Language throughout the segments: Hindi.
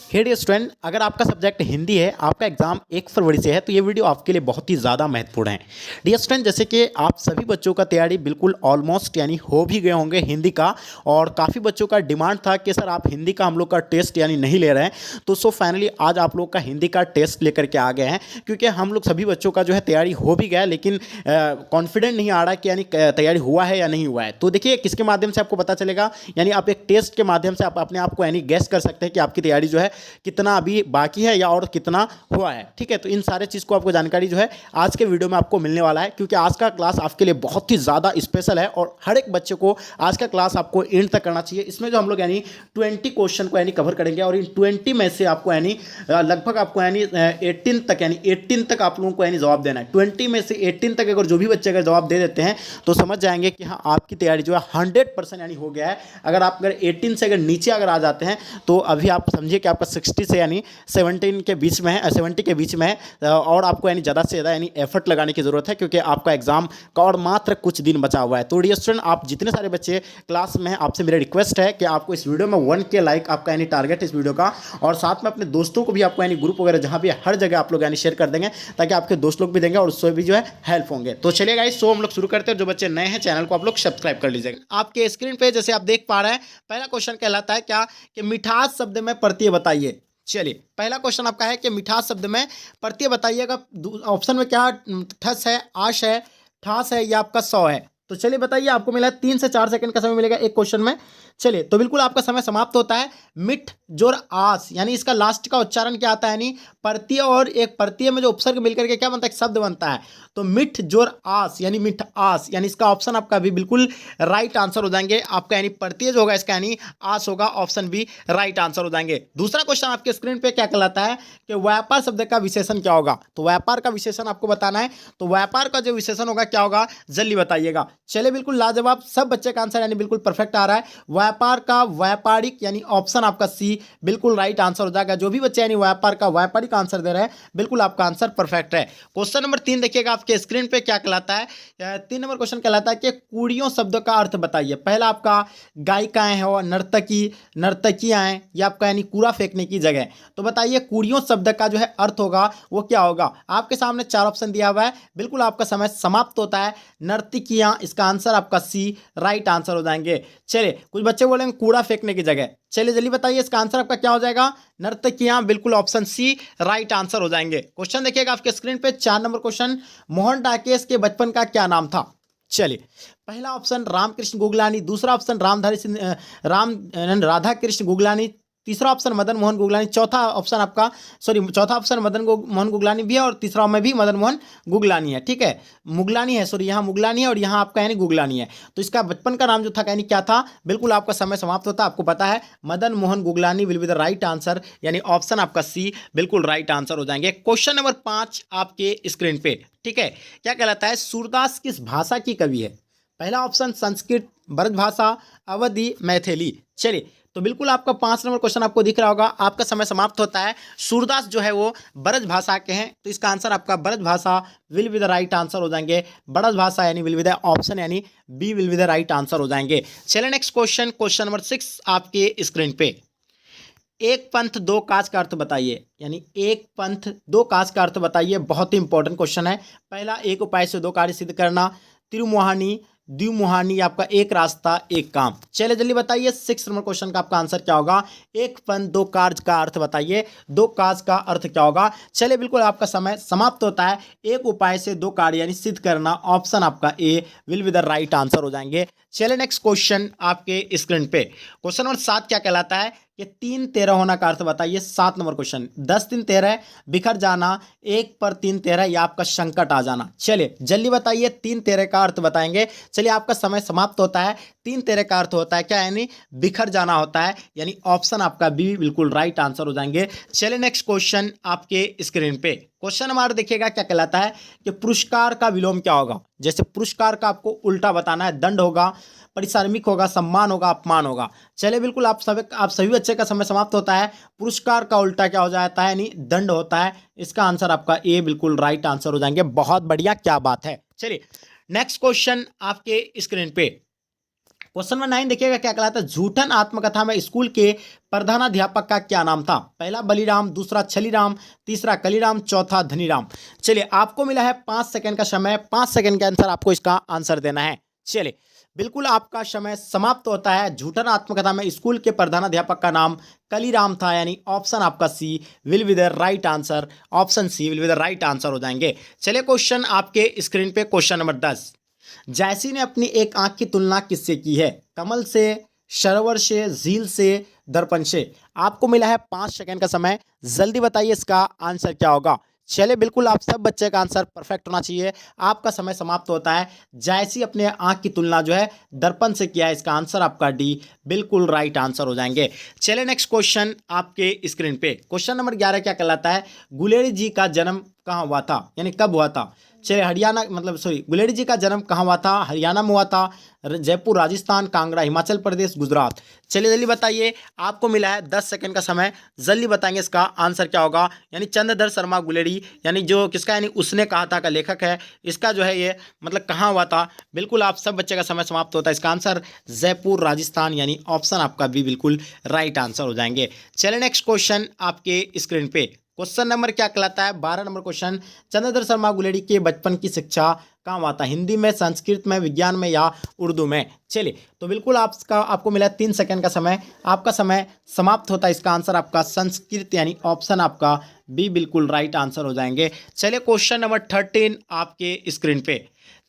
हे डियर स्टूडेंट, अगर आपका सब्जेक्ट हिंदी है, आपका एग्जाम 1 फरवरी से है, तो ये वीडियो आपके लिए बहुत ही ज़्यादा महत्वपूर्ण है। डियर स्टूडेंट, जैसे कि आप सभी बच्चों का तैयारी बिल्कुल ऑलमोस्ट यानी हो भी गए होंगे हिंदी का, और काफ़ी बच्चों का डिमांड था कि सर आप हिंदी का हम लोग का टेस्ट यानी नहीं ले रहे हैं। तो फाइनली आज आप लोग का हिंदी का टेस्ट लेकर के आ गए हैं, क्योंकि हम लोग सभी बच्चों का जो है तैयारी हो भी गया है, लेकिन कॉन्फिडेंट नहीं आ रहा कि यानी तैयारी हुआ है या नहीं हुआ है। तो देखिए किसके माध्यम से आपको पता चलेगा, यानी आप एक टेस्ट के माध्यम से आप अपने आप को यानी गेस कर सकते हैं कि आपकी तैयारी जो है कितना अभी बाकी है या और कितना हुआ है। ठीक है, तो इन सारे चीज़ को आपको जानकारी जो है आज के वीडियो में आपको मिलने वाला है, क्योंकि आज का क्लास आपके लिए बहुत ही ज़्यादा स्पेशल है और हर एक बच्चे को आज का क्लास आपको एंड तक करना चाहिए। इसमें जो हम लोग यानी 20 क्वेश्चन को यानी कवर करेंगे, और इन 20 में से आपको यानी लगभग आपको यानी 18 तक आप लोगों को यानी जवाब देना है। 20 में से 18 तक अगर जो भी बच्चे अगर जवाब दे देते हैं तो समझ जाएंगे कि हाँ आपकी तैयारी जो है 100% यानी हो गया है। अगर आप अगर 18 से अगर नीचे अगर आ जाते हैं तो अभी आप समझिए कि आपका 60 से यानी 17 के बीच में है, 70 के बीच में है, और आपको यानी ज़्यादा से ज़्यादा यानी एफर्ट लगाने की ज़रूरत है, क्योंकि आपका एग्जाम का और मात्र कुछ दिन बचा हुआ है। तो डियर स्टूडेंट, आप जितने सारे बच्चे क्लास में हैं, आपसे मेरा रिक्वेस्ट है कि आपको इस वीडियो में 1K लाइक आपका यानी टारगेट इस वीडियो का, और साथ में अपने दोस्तों को भी आपको यानी ग्रुप वगैरह जहाँ भी हर जगह आप लोग यानी शेयर कर देंगे, ताकि आपके दोस्त लोग भी देंगे और उससे भी जो है हेल्प होंगे। तो चलिए गाइस, सो हम लोग शुरू करते हैं। जो बच्चे नए हैं चैनल को आप लोग सब्सक्राइब कर लीजिएगा। आपके स्क्रीन पे जैसे आप देख पा रहे हैं, पहला क्वेश्चन कहलाता है क्या कि मिठास शब्द में प्रत्यय बताइए। चलिए, पहला क्वेश्चन आपका है कि मिठास शब्द में प्रत्यय बताइएगा। ऑप्शन में क्या ठस है, आश है, ठास है या आपका सौ है। तो चलिए बताइए, आपको मिला 3 से 4 सेकंड का समय मिलेगा एक क्वेश्चन में। चलिए, तो बिल्कुल आपका समय समाप्त होता है। मिठ जोर आस, यानी इसका लास्ट का उच्चारण क्या आता है, यानी प्रत्यय और एक प्रत्यय में जो उपसर्ग मिलकर के क्या बनता है, शब्द बनता है। तो मिठ जोर आस यानी मिठ आस, यानी इसका ऑप्शन आपका भी बिल्कुल राइट आंसर हो जाएंगे। आपका यानी प्रत्यय जो होगा इसका यानी आस होगा, ऑप्शन भी राइट आंसर हो जाएंगे। दूसरा क्वेश्चन आपके स्क्रीन पे क्या कहलाता है कि व्यापार शब्द का विशेषण क्या होगा। तो व्यापार का विशेषण आपको बताना है। तो व्यापार का जो विशेषण होगा क्या होगा, जल्दी बताइएगा। चलिए, बिल्कुल लाजवाब, सब बच्चे का आंसर यानी बिल्कुल परफेक्ट आ रहा है। व्यापार का व्यापारिक यानी ऑप्शन आपका सी बिल्कुल राइट आंसर हो जाएगा। जो भी बच्चे यानी व्यापार का व्यापारिक आंसर दे रहे हैं, बिल्कुल आपका आंसर परफेक्ट है। क्वेश्चन नंबर 3 देखिएगा आपके स्क्रीन पे क्या कहलाता है। 3 नंबर क्वेश्चन कहलाता है कि कुड़ियों शब्द का अर्थ बताइए। पहला आपका गायिकाएं हैं और नर्तकी, नर्तकियां हैं, या आपका यानी कूड़ा फेंकने की जगह। तो बताइए कुड़ियों शब्द का जो है अर्थ होगा वो क्या होगा। आपके सामने 4 ऑप्शन दिया हुआ है, बिल्कुल आपका समय समाप्त होता है। नर्तकियां, इसका आंसर आपका सी राइट आंसर हो जाएंगे। चलिए, कुछ बच्चे बोलेंगे कूड़ा फेंकने की जगह। चलिए जल्दी बताइए, इसका आंसर आपका क्या हो जाएगा, नर्तकियां, बिल्कुल ऑप्शन सी राइट आंसर हो जाएंगे। क्वेश्चन देखिएगा आपके स्क्रीन पे 4 नंबर क्वेश्चन, मोहन डाकेश के बचपन का क्या नाम था। चलिए, पहला ऑप्शन रामकृष्ण गुगलानी, दूसरा ऑप्शन राधा कृष्ण गुगलानी, तीसरा ऑप्शन मदन मोहन गुगलानी, चौथा ऑप्शन मदन मोहन गुगलानी भी है, और तीसरा में भी मदन मोहन गुगलानी है। ठीक है, मुगलानी है, सॉरी यहाँ मुगलानी है और यहाँ आपका यानी गुगलानी है। तो इसका बचपन का नाम जो था यानी क्या था, बिल्कुल आपका समय समाप्त होता है। आपको पता है Madan Mohan Guglani will be the right answer, यानी ऑप्शन आपका सी बिल्कुल राइट आंसर हो जाएंगे। क्वेश्चन नंबर 5 आपके स्क्रीन पे, ठीक है, क्या कहलाता है, सूरदास किस भाषा की कवि है। पहला ऑप्शन संस्कृत, ब्रजभाषा, अवधी, मैथिली। चलिए, तो बिल्कुल आपका 5 नंबर क्वेश्चन आपको दिख रहा होगा, आपका समय समाप्त होता है। सूरदास जो है वो ब्रज भाषा के हैं, तो इसका आंसर आपका Braj Bhasha will be the right answer हो जाएंगे। ब्रज भाषा यानी विल बी द ऑप्शन यानी B will be the right answer हो जाएंगे। चलिए नेक्स्ट क्वेश्चन, क्वेश्चन नंबर 6 आपके स्क्रीन पे, एक पंथ दो काज का अर्थ बताइए। यानी एक पंथ दो काज का अर्थ बताइए, बहुत ही इंपॉर्टेंट क्वेश्चन है। पहला, एक उपाय से दो कार्य सिद्ध करना। त्रिमुहानी, द्विमुहानी, आपका एक रास्ता एक काम। चलिए जल्दी बताइए, 6 नंबर क्वेश्चन का आपका आंसर क्या होगा, एक पंथ दो कार्य का अर्थ बताइए, दो काज का अर्थ क्या होगा। चलिए, बिल्कुल आपका समय समाप्त होता है। एक उपाय से दो कार्य यानी सिद्ध करना, ऑप्शन आपका A will be the right answer हो जाएंगे। चलिए नेक्स्ट क्वेश्चन आपके स्क्रीन पे, क्वेश्चन नंबर 7 क्या कहलाता है कि 3 13 होना का अर्थ बताइए। 7 नंबर क्वेश्चन, 10 3 13, बिखर जाना, 1 पर 3 13, या आपका संकट आ जाना। चलिए जल्दी बताइए, 3 13 का अर्थ बताएंगे। चलिए, आपका समय समाप्त होता है। 3 13 का अर्थ होता है क्या, यानी बिखर जाना होता है, यानी ऑप्शन आपका बी बिल्कुल राइट आंसर हो जाएंगे। चलिए नेक्स्ट क्वेश्चन आपके स्क्रीन पे, क्वेश्चन हमारा देखिएगा क्या कहलाता है कि पुरस्कार का विलोम क्या होगा। जैसे पुरस्कार का आपको उल्टा बताना है, दंड होगा, परिश्रमिक होगा, सम्मान होगा, अपमान होगा। चलिए, बिल्कुल आप सभी बच्चे का समय समाप्त होता है। पुरस्कार का उल्टा क्या हो जाता है, यानी दंड होता है। इसका आंसर आपका ए बिल्कुल राइट आंसर हो जाएंगे। बहुत बढ़िया, क्या बात है। चलिए नेक्स्ट क्वेश्चन आपके स्क्रीन पे, क्वेश्चन नंबर 9 देखिएगा क्या कहलाता है, झूठन आत्मकथा में स्कूल के प्रधानाध्यापक का क्या नाम था। पहला बलिराम, दूसरा छलीराम, तीसरा कलीराम, चौथा धनीराम। चलिए आपको मिला है 5 सेकंड का समय, 5 सेकंड के आंसर आपको इसका आंसर देना है। चलिए बिल्कुल आपका समय समाप्त होता है। झूठन आत्मकथा में स्कूल के प्रधानाध्यापक का नाम कलीराम था, यानी ऑप्शन आपका C will be the right answer. Option C will be the right answer हो जाएंगे। चलिए क्वेश्चन आपके स्क्रीन पे क्वेश्चन नंबर 10, जैसी ने अपनी एक आंख की तुलना किससे की है। कमल से, सरोवर से, झील से, दर्पण से। आपको मिला है 5 सेकंड का समय, जल्दी बताइए इसका आंसर क्या होगा। चलिए बिल्कुल आप सब बच्चे का आंसर परफेक्ट होना चाहिए। आपका समय समाप्त होता है। जैसी अपने आंख की तुलना जो है दर्पण से किया है, इसका आंसर आपका डी बिल्कुल राइट आंसर हो जाएंगे। चलिए नेक्स्ट क्वेश्चन आपके स्क्रीन पे क्वेश्चन नंबर 11 क्या कहलाता है, गुलेरी जी का जन्म कहाँ हुआ था, यानी कब हुआ था। चलिए हरियाणा गुलेरी जी का जन्म कहाँ हुआ था, हरियाणा में हुआ था, जयपुर राजस्थान, कांगड़ा हिमाचल प्रदेश, गुजरात। चलिए जल्दी बताइए, आपको मिला है 10 सेकंड का समय, जल्दी बताएंगे इसका आंसर क्या होगा। यानी चंद्रधर शर्मा गुलेरी, यानी जो किसका, यानी उसने कहा था का लेखक है, इसका जो है ये मतलब कहाँ हुआ था। बिल्कुल आप सब बच्चे का समय समाप्त होता है। इसका आंसर जयपुर राजस्थान, यानी ऑप्शन आपका भी बिल्कुल राइट आंसर हो जाएंगे। चलिए नेक्स्ट क्वेश्चन आपके स्क्रीन पे क्वेश्चन नंबर क्या कहलाता है, 12 नंबर क्वेश्चन, चंद्रधर शर्मा गुलेरी के बचपन की शिक्षा कहाँ हुआ था, हिंदी में, संस्कृत में, विज्ञान में या उर्दू में। चलिए तो बिल्कुल आपको मिला 3 सेकंड का समय, आपका समय समाप्त होता है। इसका आंसर आपका संस्कृत, यानी ऑप्शन आपका बी बिल्कुल राइट आंसर हो जाएंगे। चलिए क्वेश्चन नंबर 13 आपके स्क्रीन पे,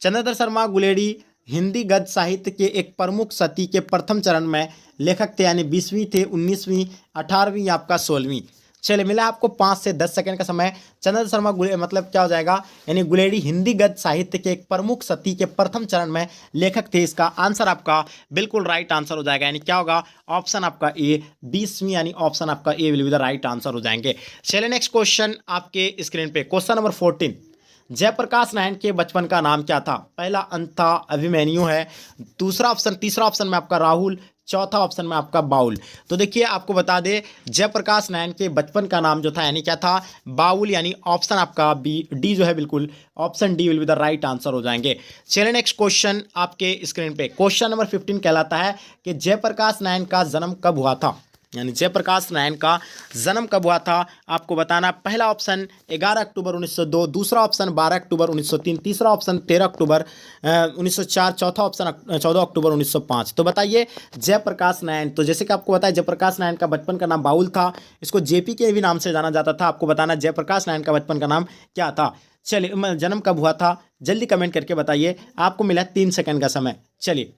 चंद्रधर शर्मा गुलेरी हिंदी गद्य साहित्य के एक प्रमुख सदी के प्रथम चरण में लेखक थे, यानी 20वीं थे, 19वीं, 18वीं या आपका 16वीं। चलिए मिला आपको 5 से 10 सेकंड का समय। चंद्रधर शर्मा मतलब क्या हो जाएगा, यानी गुलेरी हिंदी गद्य साहित्य के एक प्रमुख सदी के प्रथम चरण में लेखक थे। इसका आंसर आपका बिल्कुल राइट आंसर हो जाएगा, यानी क्या होगा, ऑप्शन आपका ए 20वीं, यानी ऑप्शन आपका A will be the right answer हो जाएंगे। चलिए नेक्स्ट क्वेश्चन आपके स्क्रीन पे क्वेश्चन नंबर 14, जयप्रकाश नारायण के बचपन का नाम क्या था। पहला अंथा अभिमन्यु है, तीसरा ऑप्शन में आपका राहुल, चौथा ऑप्शन में आपका बाउल। तो देखिए आपको बता दें, जयप्रकाश नारायण के बचपन का नाम जो था, यानी क्या था, बाउल, यानी ऑप्शन आपका डी जो है बिल्कुल option D will be the right answer हो जाएंगे। चलिए नेक्स्ट क्वेश्चन आपके स्क्रीन पे क्वेश्चन नंबर 15 कहलाता है कि जयप्रकाश नारायण का जन्म कब हुआ था, यानी जयप्रकाश नारायण का जन्म कब हुआ था। आपको बताना, पहला ऑप्शन 11 अक्टूबर 1902, दूसरा ऑप्शन 12 अक्टूबर 1903, तीसरा ऑप्शन 13 अक्टूबर 1904, चौथा ऑप्शन 14 अक्टूबर 1905। तो बताइए जयप्रकाश नारायण, तो जैसे कि आपको बताया जयप्रकाश नारायण का बचपन का नाम बाउल था, इसको जेपी के भी नाम से जाना जाता था। आपको बताना जयप्रकाश नारायण का बचपन का नाम क्या था। चलिए जन्म कब हुआ था, जल्दी कमेंट करके बताइए। आपको मिला 3 सेकंड का समय। चलिए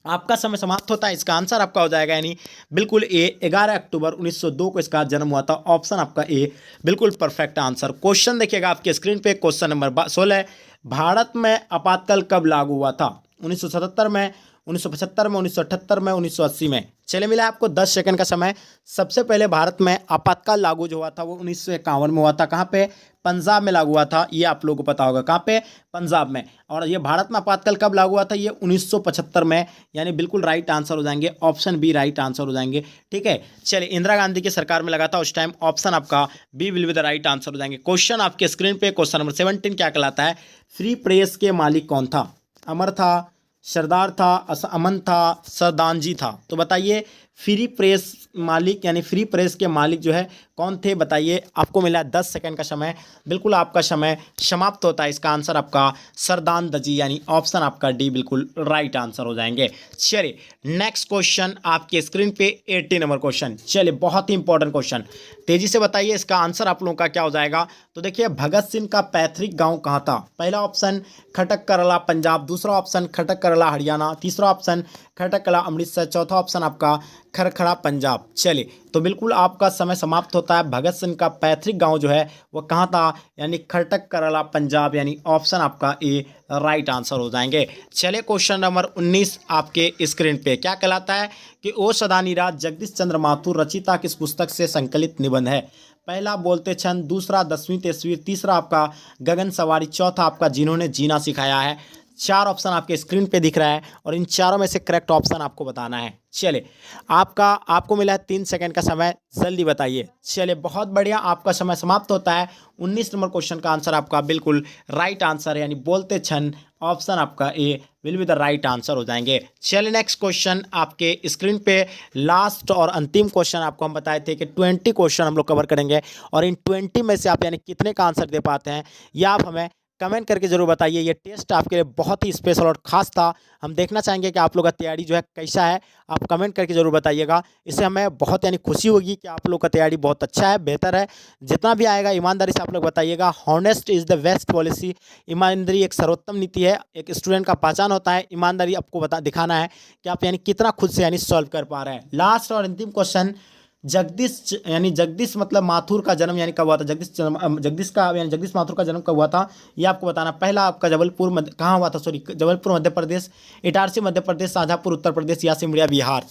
आपका समय समाप्त होता है। इसका आंसर आपका हो जाएगा, यानी बिल्कुल ए 11 अक्टूबर 1902 को इसका जन्म हुआ था। ऑप्शन आपका ए बिल्कुल परफेक्ट आंसर। क्वेश्चन देखिएगा आपके स्क्रीन पे क्वेश्चन नंबर 16, भारत में आपातकाल कब लागू हुआ था। 1977 में, 1975 में, 1978 में, 1980 में। चले मिला आपको 10 सेकंड का समय। सबसे पहले भारत में आपातकाल लागू जो हुआ था वो 1951 में हुआ था। कहाँ पे, पंजाब में लागू हुआ था। ये आप लोगों को पता होगा, कहाँ पे, पंजाब में। और ये भारत में आपातकाल कब लागू हुआ था, ये 1975 में, यानी बिल्कुल राइट आंसर हो जाएंगे। ऑप्शन बी राइट आंसर हो जाएंगे। ठीक है, चलिए इंदिरा गांधी की सरकार में लगा था उस टाइम। ऑप्शन आपका B will be the right answer हो जाएंगे। क्वेश्चन आपके स्क्रीन पे क्वेश्चन नंबर 17 क्या कहलाता है, फ्री प्रेस के मालिक कौन था। अमर था, सरदार था, अमन था, सरदानजी था। तो बताइए फ्री प्रेस मालिक, यानी फ्री प्रेस के मालिक जो है कौन थे, बताइए। आपको मिला 10 सेकंड का समय। बिल्कुल आपका समय समाप्त होता है। इसका आंसर आपका सरदानजी, यानी ऑप्शन आपका डी बिल्कुल राइट आंसर हो जाएंगे। चलिए नेक्स्ट क्वेश्चन आपके स्क्रीन पे 80 नंबर क्वेश्चन। चलिए बहुत ही इंपॉर्टेंट क्वेश्चन, तेजी से बताइए इसका आंसर आप लोगों का क्या हो जाएगा। तो देखिए भगत सिंह का पैतृक गाँव कहाँ था। पहला ऑप्शन खटक करला पंजाब, दूसरा ऑप्शन खटक करला हरियाणा, तीसरा ऑप्शन खटक कला अमृतसर, चौथा ऑप्शन आपका खरखड़ा पंजाब। चलिए तो बिल्कुल आपका समय समाप्त होता है। भगत सिंह का पैतृक गांव जो है वो कहाँ था, यानी खटक करला पंजाब, यानी ऑप्शन आपका ए राइट आंसर हो जाएंगे। चलिए क्वेश्चन नंबर 19 आपके स्क्रीन पे क्या कहलाता है कि ओ सदानीराज जगदीश चंद्र माथुर रचिता किस पुस्तक से संकलित निबंध है। पहला बोलते छंद, दूसरा 10वीं तस्वीर, तीसरा आपका गगन सवारी, चौथा आपका जिन्होंने जीना सिखाया है। 4 ऑप्शन आपके स्क्रीन पे दिख रहा है और इन चारों में से करेक्ट ऑप्शन आपको बताना है। चलिए आपको मिला है 3 सेकंड का समय, जल्दी बताइए। चलिए बहुत बढ़िया, आपका समय समाप्त होता है। 19 नंबर क्वेश्चन का आंसर आपका बिल्कुल राइट आंसर है, यानी बोलते छन ऑप्शन आपका A will be the right answer हो जाएंगे। चलिए नेक्स्ट क्वेश्चन आपके स्क्रीन पे लास्ट और अंतिम क्वेश्चन आपको हम बताए थे कि 20 क्वेश्चन हम लोग कवर करेंगे और इन 20 में से आप यानी कितने का आंसर दे पाते हैं या आप हमें कमेंट करके जरूर बताइए। ये टेस्ट आपके लिए बहुत ही स्पेशल और खास था। हम देखना चाहेंगे कि आप लोग का तैयारी जो है कैसा है। आप कमेंट करके जरूर बताइएगा। इससे हमें बहुत यानी खुशी होगी कि आप लोग का तैयारी बहुत अच्छा है, बेहतर है। जितना भी आएगा ईमानदारी से आप लोग बताइएगा। Honest is the best policy. ईमानदारी एक सर्वोत्तम नीति है। एक स्टूडेंट का पहचान होता है। ईमानदारी आपको दिखाना है कि आप यानी कितना खुद से यानी सॉल्व कर पा रहे हैं। लास्ट और अंतिम क्वेश्चन, जगदीश मतलब माथुर का जन्म यानी कब हुआ था? जगदीश माथुर का जन्म कब हुआ था ये आपको बताना। पहला आपका कहाँ हुआ था? सॉरी, जबलपुर मध्य प्रदेश, इटारसी मध्य प्रदेश, शाहजहाँपुर उत्तर प्रदेश या सिमरिया बिहार।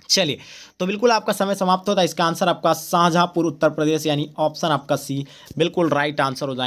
चलिए, तो बिल्कुल आपका समय समाप्त होता है। इसका आंसर आपका शाहजहाँपुर उत्तर प्रदेश यानी ऑप्शन आपका सी बिल्कुल राइट आंसर हो जाएंगे।